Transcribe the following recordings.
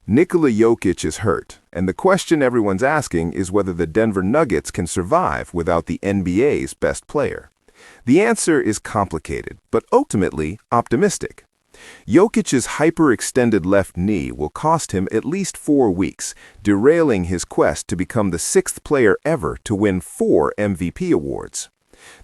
Nikola Jokić is hurt, and the question everyone's asking is whether the Denver Nuggets can survive without the NBA's best player. The answer is complicated, but ultimately optimistic. Jokic's hyperextended left knee will cost him at least 4 weeks, derailing his quest to become the 6th player ever to win 4 MVP awards.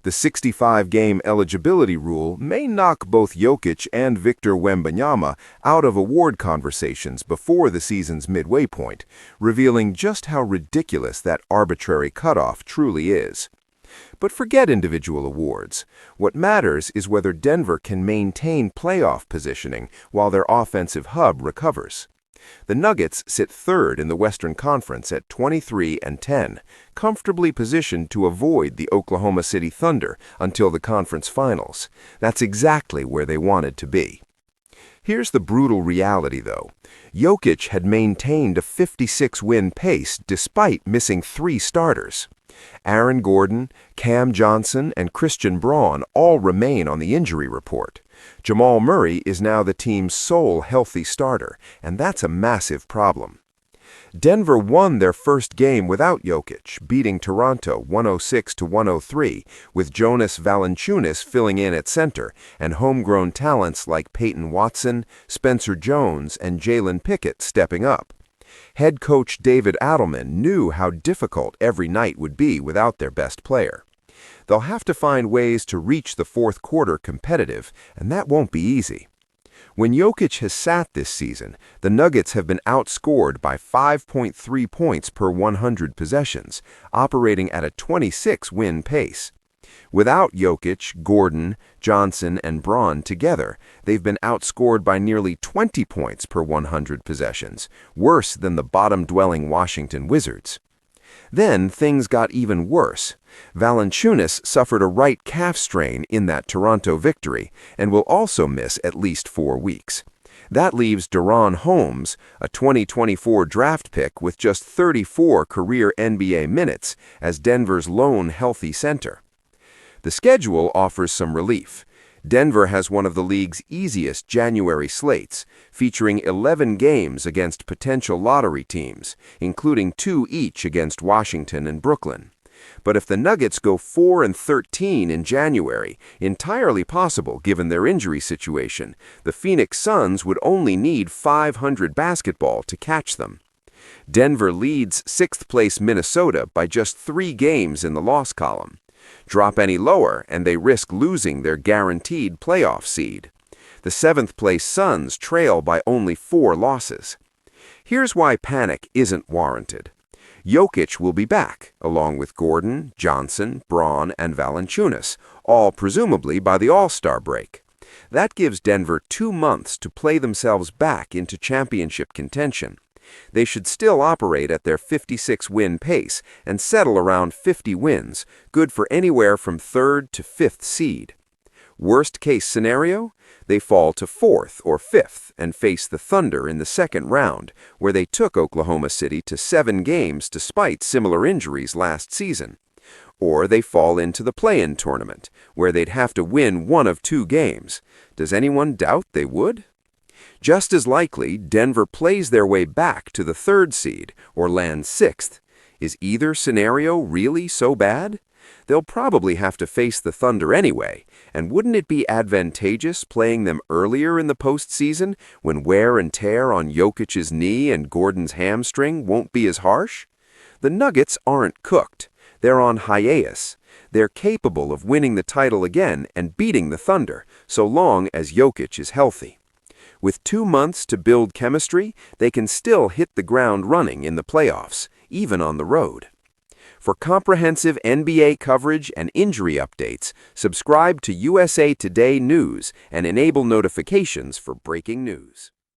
The 65-game eligibility rule may knock both Jokic and Victor Wembanyama out of award conversations before the season's midway point, revealing just how ridiculous that arbitrary cutoff truly is. But forget individual awards. What matters is whether Denver can maintain playoff positioning while their offensive hub recovers. The Nuggets sit third in the Western Conference at 23-10, comfortably positioned to avoid the Oklahoma City Thunder until the conference finals. That's exactly where they wanted to be. Here's the brutal reality, though. Jokic had maintained a 56-win pace despite missing 3 starters. Aaron Gordon, Cam Johnson, and Christian Braun all remain on the injury report. Jamal Murray is now the team's sole healthy starter, and that's a massive problem. Denver won their first game without Jokic, beating Toronto 106-103, with Jonas Valančiūnas filling in at center, and homegrown talents like Peyton Watson, Spencer Jones, and Jalen Pickett stepping up. Head coach David Adelman knew how difficult every night would be without their best player. They'll have to find ways to reach the fourth quarter competitive, and that won't be easy. When Jokic has sat this season, the Nuggets have been outscored by 5.3 points per 100 possessions, operating at a 26-win pace. Without Jokic, Gordon, Johnson, and Braun together, they've been outscored by nearly 20 points per 100 possessions, worse than the bottom-dwelling Washington Wizards. Then things got even worse. Valančiūnas suffered a right calf strain in that Toronto victory and will also miss at least 4 weeks. That leaves De'Ron Holmes, a 2024 draft pick with just 34 career NBA minutes, as Denver's lone healthy center. The schedule offers some relief. Denver has one of the league's easiest January slates, featuring 11 games against potential lottery teams, including 2 each against Washington and Brooklyn. But if the Nuggets go 4-13 in January, entirely possible given their injury situation, the Phoenix Suns would only need .500 basketball to catch them. Denver leads 6th-place Minnesota by just 3 games in the loss column. Drop any lower, and they risk losing their guaranteed playoff seed. The 7th-place Suns trail by only 4 losses. Here's why panic isn't warranted. Jokic will be back, along with Gordon, Johnson, Braun, and Valančiūnas, all presumably by the All-Star break. That gives Denver 2 months to play themselves back into championship contention. They should still operate at their 56-win pace and settle around 50 wins, good for anywhere from 3rd to 5th seed. Worst-case scenario? They fall to 4th or 5th and face the Thunder in the 2nd round, where they took Oklahoma City to 7 games despite similar injuries last season. Or they fall into the play-in tournament, where they'd have to win 1 of 2 games. Does anyone doubt they would? Just as likely, Denver plays their way back to the 3rd seed or lands 6th. Is either scenario really so bad? They'll probably have to face the Thunder anyway, and wouldn't it be advantageous playing them earlier in the postseason when wear and tear on Jokic's knee and Gordon's hamstring won't be as harsh? The Nuggets aren't cooked. They're on hiatus. They're capable of winning the title again and beating the Thunder, so long as Jokic is healthy. With 2 months to build chemistry, they can still hit the ground running in the playoffs, even on the road. For comprehensive NBA coverage and injury updates, subscribe to USA Today News and enable notifications for breaking news.